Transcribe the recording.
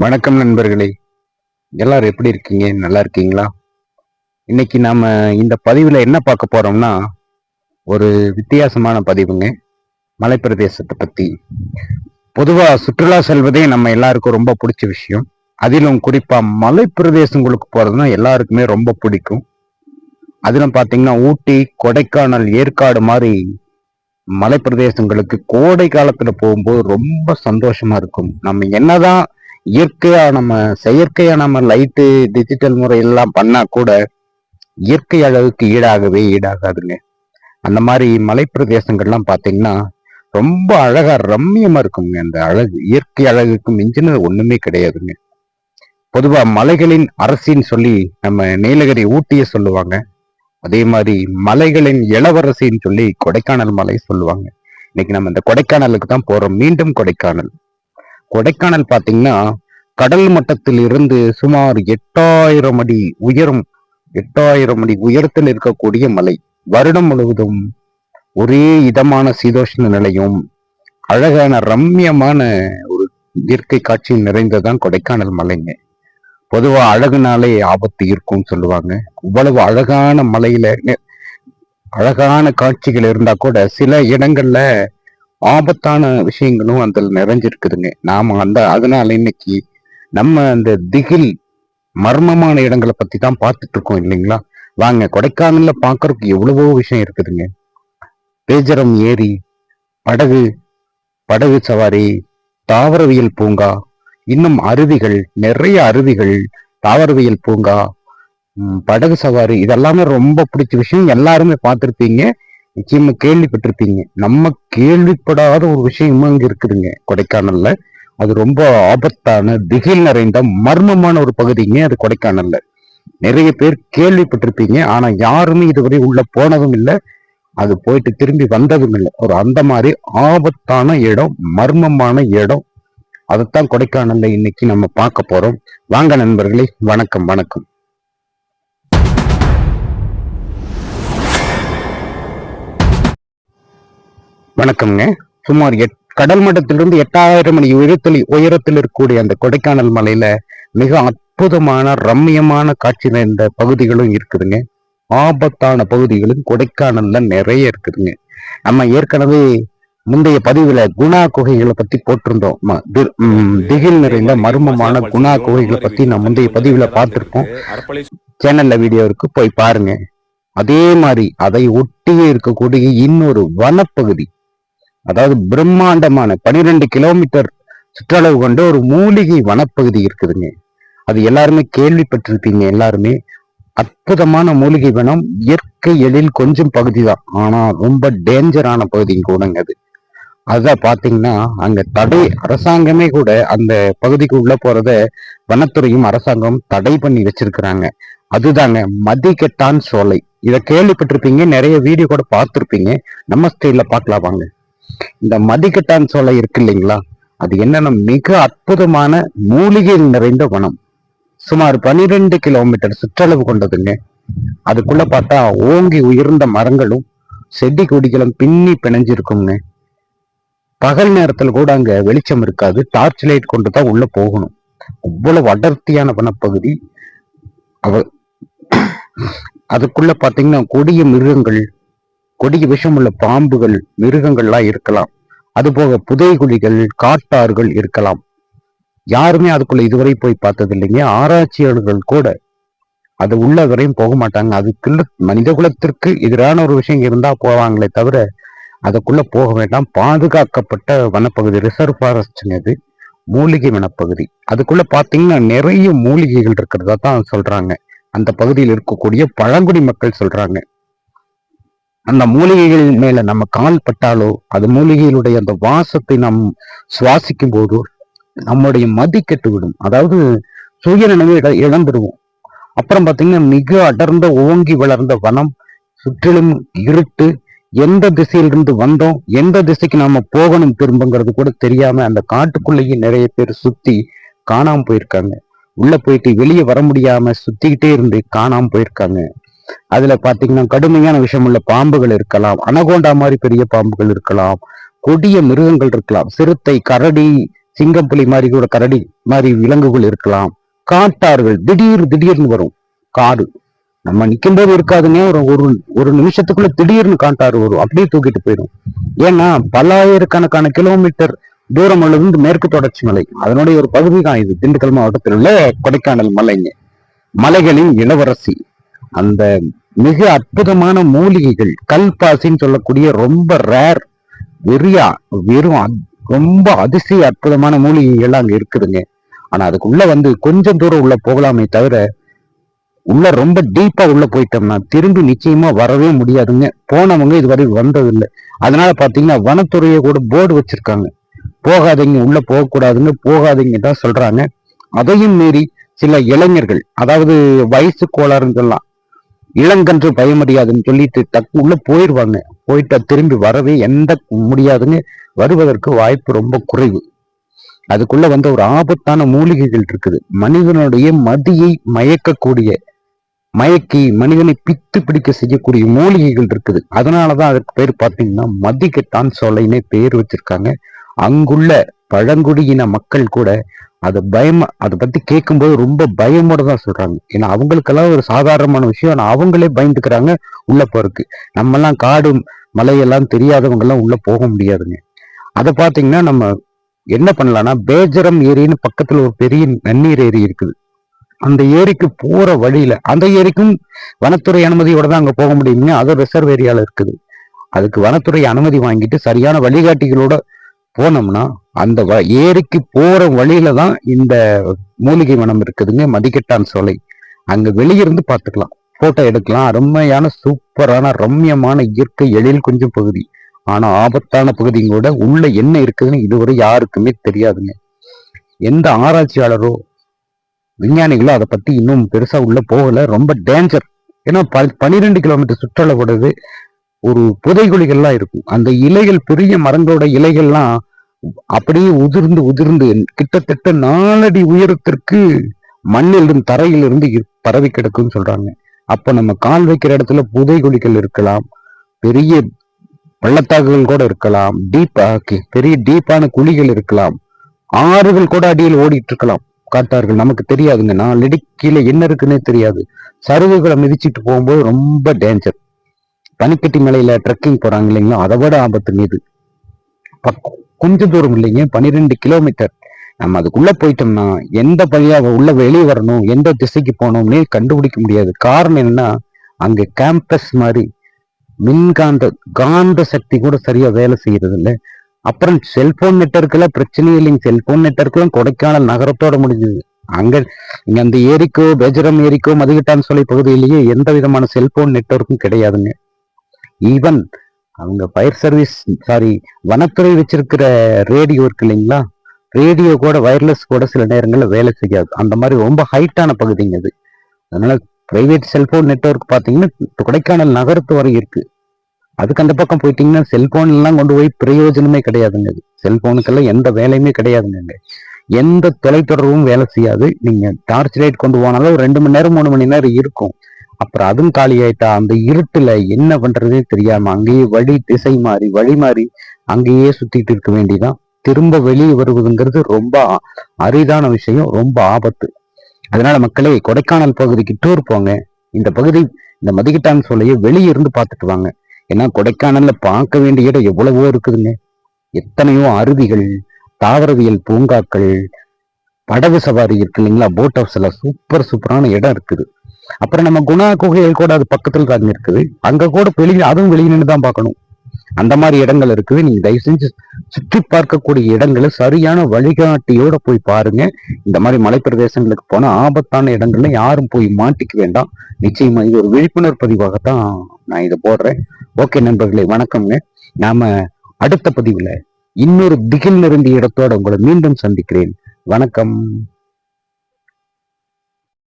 வணக்கம் நண்பர்களே. எல்லாரும் எப்படி இருக்கீங்க? நல்லா இருக்கீங்களா? இன்னைக்கு நாம இந்த பதிவுல என்ன பார்க்க போறோம்னா, ஒரு வித்தியாசமான பதிவுங்க. மலைப்பிரதேசத்தை பத்தி. பொதுவா சுற்றுலா செல்வதே நம்ம எல்லாருக்கும் ரொம்ப பிடிச்ச விஷயம். அதிலும் குறிப்பா மலைப்பிரதேசங்களுக்கு போறதுன்னா எல்லாருக்குமே ரொம்ப பிடிக்கும். அதிலும் பாத்தீங்கன்னா ஊட்டி, கொடைக்கானல், ஏற்காடு மாதிரி மலைப்பிரதேசங்களுக்கு கோடை காலத்துல போகும்போது ரொம்ப சந்தோஷமா இருக்கும். நம்ம என்னதான் செயற்கையா நம்ம லைட்டு டிஜிட்டல் முறையெல்லாம் பண்ணா கூட இயற்கை அழகுக்கு ஈடாகாதுங்க. அந்த மாதிரி மலைப்பிரதேசங்கள்லாம் பாத்தீங்கன்னா ரொம்ப அழகா ரம்மியமா இருக்குங்க. அந்த அழகு இயற்கை அழகுக்கு மிஞ்சினது ஒண்ணுமே கிடையாதுங்க. பொதுவா மலைகளின் அரசின்னு சொல்லி நம்ம நீலகிரி ஊட்டிய சொல்லுவாங்க. அதே மாதிரி மலைகளின் இளவரசின்னு சொல்லி கொடைக்கானல் மலை சொல்லுவாங்க. இன்னைக்கு நம்ம இந்த கொடைக்கானலுக்கு தான் போறோம். மீண்டும் கொடைக்கானல். கொடைக்கானல் பாத்தீங்கன்னா கடல் மட்டத்தில் இருந்து சுமார் 8,000 அடி உயரத்தில் இருக்கக்கூடிய மலை. வருடம் முழுவதும் ஒரே இதமான சீதோஷ்ண நிலையும் அழகான ரம்மியமான ஒரு இயற்கை காட்சி நிறைந்ததான் கொடைக்கானல் மலைங்க. பொதுவா அழகுனாலே ஆபத்து இருக்கும்னு சொல்லுவாங்க. இவ்வளவு அழகான மலையில அழகான காட்சிகள் இருந்தா கூட சில இடங்கள்ல ஆபத்தான விஷயங்களும் அதில் நிறைஞ்சிருக்குதுங்க. அதனால இன்னைக்கு நம்ம அந்த திகில் மர்மமான இடங்களை பத்தி தான் பார்த்துட்டு இருக்கோம் இல்லைங்களா? வாங்க, கொடைக்கானல்ல பாக்குறதுக்கு எவ்வளவோ விஷயம் இருக்குதுங்க. பேஜரம் ஏரி, படகு படகு சவாரி, தாவரவியல் பூங்கா, இன்னும் அருவிகள், நிறைய அருவிகள், தாவரவியல் பூங்கா, படகு சவாரி, இதெல்லாமே ரொம்ப பிடிச்ச விஷயம். எல்லாருமே பார்த்திருப்பீங்க, நிச்சயமா கேள்விப்பட்டிருப்பீங்க. நம்ம கேள்விப்படாத ஒரு விஷயமும் அங்க இருக்குதுங்க கொடைக்கானல்ல. அது ரொம்ப ஆபத்தான திகில் நிறைந்த மர்மமான ஒரு பகுதிங்க அது கொடைக்கானல்ல. நிறைய பேர் கேள்விப்பட்டிருப்பீங்க, ஆனா யாருமே இதுவரை உள்ள போனதும் இல்லை, அது போயிட்டு திரும்பி வந்ததும் இல்லை. ஒரு அந்த மாதிரி ஆபத்தான இடம், மர்மமான இடம். அதைத்தான் கொடைக்கானல்ல இன்னைக்கு நம்ம பார்க்க போறோம். வாங்க நண்பர்களே, வணக்கம் வணக்கம். வணக்கம்ங்க. சுமார் கடல் மட்டத்திலிருந்து 8,000 அடி உயரத்தில் இருக்கக்கூடிய அந்த கொடைக்கானல் மலையில மிக அற்புதமான ரம்மியமான காட்சி நிறைந்த பகுதிகளும் இருக்குதுங்க. ஆபத்தான பகுதிகளும் கொடைக்கானல்ல நிறைய இருக்குதுங்க. நம்ம ஏற்கனவே முந்தைய பதிவுல குணா குகைகளை பத்தி போட்டிருந்தோம். திகில் நிறைந்த மர்மமான குணா குகைகளை பத்தி நான் முந்தைய பதிவுல பார்த்திருக்கோம். சேனல்ல வீடியோ இருக்கு, போய் பாருங்க. அதே மாதிரி அதை ஒட்டியே இருக்கக்கூடிய இன்னொரு வனப்பகுதி, அதாவது பிரம்மாண்டமான 12 கிலோமீட்டர் சுற்றளவு கொண்ட ஒரு மூலிகை வனப்பகுதி இருக்குதுங்க. அது எல்லாருமே கேள்விப்பட்டிருப்பீங்க. எல்லாருமே அற்புதமான மூலிகை வனம். இயற்கை எழில் கொஞ்சம் பகுதி தான், ஆனா ரொம்ப டேஞ்சரான பகுதி கூடங்க அது. அதான் பாத்தீங்கன்னா அங்க அரசாங்கமே கூட அந்த பகுதிக்கு உள்ள போறத வனத்துறையும் அரசாங்கம் தடை பண்ணி வச்சிருக்கிறாங்க. அதுதாங்க மதிகெட்டான் சோலை. இத கேள்விப்பட்டிருப்பீங்க, நிறைய வீடியோ கூட பார்த்திருப்பீங்க. நம்ம ஸ்டைல்ல பார்க்கலாம் வாங்க. இந்த மதிகெட்டான் சோலை இருக்கு இல்லைங்களா, அது என்னன்னா மிக அற்புதமான மூலிகை நிறைந்த வனம். சுமார் 12 கிலோமீட்டர் சுற்றளவு கொண்டதுங்க. அதுக்குள்ள பார்த்தா ஓங்கி உயர்ந்த மரங்களும் செடி கொடிகளும் பின்னி பிணைஞ்சிருக்குங்க. பகல் நேரத்துல கூட அங்க வெளிச்சம் இருக்காது, டார்ச் லைட் கொண்டுதான் உள்ள போகணும். அவ்வளவு அடர்த்தியான வனப்பகுதி. அதுக்குள்ள பாத்தீங்கன்னா கொடிய மிருகங்கள், கொடிய விஷமுள்ள பாம்புகள், மிருகங்கள்லாம் இருக்கலாம். அதுபோக புதைகுழிகள், காட்டாறுகள் இருக்கலாம். யாருமே அதுக்குள்ள இதுவரை போய் பார்த்தது இல்லைங்க. ஆராய்ச்சியாளர்கள் கூட அது உள்ள வரையும் போக மாட்டாங்க. அதுக்குள்ள மனித குலத்திற்கு எதிரான ஒரு விஷயம் இருந்தா போவாங்களே தவிர அதுக்குள்ள போக வேண்டாம். பாதுகாக்கப்பட்ட வனப்பகுதி, ரிசர்வ் ஃபாரஸ்ட்ங்க அது. மூலிகை வனப்பகுதி. அதுக்குள்ள பாத்தீங்கன்னா நிறைய மூலிகைகள் இருக்கிறதா தான் சொல்றாங்க. அந்த பகுதியில் இருக்கக்கூடிய பழங்குடி மக்கள் சொல்றாங்க. அந்த மூலிகைகள் மேல நம்ம கால் பட்டாலோ, அது மூலிகைகளுடைய அந்த வாசத்தை நாம் சுவாசிக்கும் போதோ நம்முடைய மதி கெட்டு விடும். அதாவது சுயநினைவு இழந்துடுவோம். அப்புறம் பாத்தீங்கன்னா மிக அடர்ந்த ஓங்கி வளர்ந்த வனம், சுற்றிலும் இருட்டு. எந்த திசையிலிருந்து வந்தோம், எந்த திசைக்கு நாம போகணும் திரும்புங்கிறது கூட தெரியாம அந்த காட்டுக்குள்ளேயே நிறைய பேர் சுத்தி காணாம போயிருக்காங்க. உள்ள போயிட்டு வெளியே வர முடியாம சுத்திக்கிட்டே இருந்து காணாம போயிருக்காங்க. அதுல பாத்தீங்கன்னா கடுமையான விஷமுள்ள பாம்புகள் இருக்கலாம், அனகோண்டா மாதிரி பெரிய பாம்புகள் இருக்கலாம், கொடிய மிருகங்கள் இருக்கலாம், சிறுத்தை, கரடி, சிங்கம் புலி மாதிரி கூட கரடி மாதிரி விலங்குகள் இருக்கலாம். காட்டார்கள் திடீர்னு வரும். காடு நம்ம நிக்கும் போது இருக்காதுங்க, ஒரு ஒரு நிமிஷத்துக்குள்ள திடீர்னு காட்டாறு வரும், அப்படியே தூக்கிட்டு போயிடும். ஏன்னா பல்லாயிரக்கணக்கான கிலோமீட்டர் தூரம் உள்ளது மேற்கு தொடர்ச்சி மலை, அதனுடைய ஒரு பகுதி தான் இது. திண்டுக்கல் மாவட்டத்தில் உள்ள கொடைக்கானல் மலைங்க, மலைகளின் இளவரசி. அந்த மிக அற்புதமான மூலிகைகள், கல்பாசின்னு சொல்லக்கூடிய ரொம்ப ரேர், வெறும் ரொம்ப அதிசய அற்புதமான மூலிகைகள் அங்க இருக்குதுங்க. ஆனா அதுக்குள்ள வந்து கொஞ்சம் தூரம் உள்ள போகலாமே தவிர, உள்ள ரொம்ப டீப்பா உள்ள போயிட்டோம்னா திரும்பி நிச்சயமா வரவே முடியாதுங்க. போனவங்க இதுவரை வந்ததில்லை. அதனால பாத்தீங்கன்னா வனத்துறையை கூட போர்டு வச்சிருக்காங்க, போகாதீங்க, உள்ள போகக்கூடாதுன்னு போகாதீங்க தான் சொல்றாங்க. அதையும் மீறி சில இளைஞர்கள், அதாவது வயசு கோளாறுன்னு சொல்லலாம், இளங்கன்று பயமறியாதுன்னு சொல்லிட்டு டக்கு உள்ள போயிடுவாங்க. போயிட்டா திரும்பி வரவே முடியாதுங்க, வருவதற்கு வாய்ப்பு ரொம்ப குறைவு. அதுக்குள்ள வந்து ஒரு ஆபத்தான மூலிகைகள் இருக்குது, மனிதனுடைய மதியை மயக்கி மனிதனை பித்து பிடிக்க செய்யக்கூடிய மூலிகைகள் இருக்குது. அதனாலதான் அதற்கு பேர் பார்த்தீங்கன்னா மதிக்கட்டான் சோலைன்னு பேர் வச்சிருக்காங்க. அங்குள்ள பழங்குடியின மக்கள் கூட அதை பத்தி கேட்கும்போது ரொம்ப பயமோட தான் சொல்றாங்க. ஏன்னா அவங்களுக்கெல்லாம் ஒரு சாதாரணமான விஷயம், ஆனா அவங்களே பயந்துக்கிறாங்க உள்ள போறதுக்கு. நம்ம எல்லாம் காடு மலையெல்லாம் தெரியாதவங்க எல்லாம் உள்ள போக முடியாதுங்க. அதை பாத்தீங்கன்னா நம்ம என்ன பண்ணலாம்னா, பேஜரம் ஏரின்னு பக்கத்துல ஒரு பெரிய நன்னீர் ஏரி இருக்குது. அந்த ஏரிக்கு போற வழியில, அந்த ஏரிக்கும் வனத்துறை அனுமதியோட தான் அங்க போக முடியுங்க, அது ரிசர்வ் ஏரியால இருக்குது. அதுக்கு வனத்துறை அனுமதி வாங்கிட்டு சரியான வழிகாட்டிகளோட போனோம்னா அந்த ஏரிக்கு போற வழியில தான் இந்த மூலிகை வனம் இருக்குதுங்க, மதிக்கட்டான் சோலை. அங்க வெளியிருந்து பார்த்துக்கலாம், போட்டோ எடுக்கலாம். அருமையான சூப்பரான ரம்யமான இயற்கை எழில் கொஞ்சம் பகுதி. ஆனா ஆபத்தான பகுதியும் கூட. உள்ள என்ன இருக்குதுன்னு இதுவரை யாருக்குமே தெரியாதுங்க. எந்த ஆராய்ச்சியாளரோ விஞ்ஞானிகளோ அதை பத்தி இன்னும் பெருசா உள்ள போகல. ரொம்ப டேஞ்சர். ஏன்னா 12 கிலோமீட்டர் சுற்றளவுடையது. ஒரு புதைகுழிகள்லாம் இருக்கும். அந்த இலைகள், பெரிய மரங்களோட இலைகள்லாம் அப்படியே உதிர்ந்து கிட்டத்தட்ட 4 அடி உயரத்திற்கு மண்ணிலிருந்து தரையிலிருந்து பரவி கிடக்குன்னு சொல்றாங்க. அப்ப நம்ம கால் வைக்கிற இடத்துல புதைகுழிகள் இருக்கலாம், பெரிய பள்ளத்தாக்குகள் கூட இருக்கலாம், பெரிய டீப்பான குழிகள் இருக்கலாம், ஆறுகள் கூட அடியில் ஓடிட்டு இருக்கலாம். காட்டார்கள் நமக்கு தெரியாதுங்க, 4 அடி கீழே என்ன இருக்குன்னே தெரியாது. சருகுகளை மிதிச்சுட்டு போகும்போது ரொம்ப டேஞ்சர். பனிக்கட்டி மலையில ட்ரெக்கிங் போறாங்க இல்லைங்களா, அதை விட ஆபத்து மீது. கொஞ்சம் தூரம் இல்லைங்க, 12 கிலோமீட்டர். நம்ம அதுக்குள்ள போயிட்டோம்னா எந்த வழியா உள்ள வெளியே வரணும், எந்த திசைக்கு போனோம்னே கண்டுபிடிக்க முடியாது. காரணம் என்னன்னா, அங்க கேம்பஸ் மாதிரி காந்த சக்தி கூட சரியா வேலை செய்யறது இல்லை. அப்புறம் செல்போன் நெட்வொர்க்லாம் பிரச்சனையே இல்லைங்க. செல்போன் நெட்வொர்க்லாம் கொடைக்கானல் நகரத்தோட முடிஞ்சது. இங்க அந்த ஏரிக்கோ, பேஜரம் ஏரிக்கோ, மதிக்கட்டான் சோலை பகுதியிலேயே எந்த விதமான செல்போன் நெட்வொர்க்கும் கிடையாதுங்க. ஈவன் அவங்க ஃபயர் சர்வீஸ், வனத்துறை வச்சிருக்கிற ரேடியோ இருக்கு இல்லைங்களா, ரேடியோ கூட, வயர்லெஸ் கூட சில நேரங்கள்ல வேலை செய்யாது. அந்த மாதிரி ரொம்ப ஹைட்டான பகுதிங்க அது. அதனால பிரைவேட் செல்போன் நெட்வொர்க் பாத்தீங்கன்னா கொடைக்கானல் நகரத்து வரை இருக்கு. அதுக்கு அந்த பக்கம் போயிட்டீங்கன்னா செல்போன் எல்லாம் கொண்டு போய் பிரயோஜனமே கிடையாதுங்க. செல்போனுக்கெல்லாம் எந்த வேலையுமே கிடையாதுங்க. எந்த தொலைத்தொடர்பும் வேலை செய்யாது. நீங்க டார்ச் லைட் கொண்டு போனாலும் 2 மணி நேரம் 3 மணி நேரம் இருக்கும். அப்புறம் அதுவும் காலி ஆயிட்டா அந்த இருட்டுல என்ன பண்றதே தெரியாம அங்கேயே வழி மாறி அங்கேயே சுத்திட்டு இருக்க வேண்டியதான். திரும்ப வெளியே வருவதுங்கிறது ரொம்ப அரிதான விஷயம், ரொம்ப ஆபத்து. அதனால மக்களே, கொடைக்கானல் பகுதிக்கு டூர் போங்க. இந்த மதிக்கட்டான் சோலையை வெளியே இருந்து பார்த்துட்டு வாங்க. ஏன்னா கொடைக்கானல்ல பார்க்க வேண்டிய இடம் எவ்வளவோ இருக்குதுங்க. எத்தனையோ அருவிகள், தாவரவியல் பூங்காக்கள், படகு சவாரி இருக்கு இல்லைங்களா, போட் ஹவுஸ் எல்லாம் சூப்பரான இடம் இருக்குது. அப்புறம் நம்ம குணா குகைகள் கூட அது பக்கத்துல தாங்க இருக்குது. அங்க கூட அதுவும் வெளியே நின்று தான் பார்க்கணும். அந்த மாதிரி இடங்கள் இருக்குது. நீங்க தயவு செஞ்சு சுற்றி பார்க்கக்கூடிய இடங்களை சரியான வழிகாட்டியோட போய் பாருங்க. இந்த மாதிரி மலை பிரதேசங்களுக்கு போனா ஆபத்தான இடங்கள்ல யாரும் போய் மாட்டிக்க வேண்டாம். நிச்சயமா இது ஒரு விழிப்புணர்வு பதிவாகத்தான் நான் இதை போடுறேன். ஓகே நண்பர்களே, வணக்கம்ங்க. நாம அடுத்த பதிவுல இன்னொரு திகில் நிரம்பிய இடத்தோட உங்களை மீண்டும் சந்திக்கிறேன். வணக்கம்.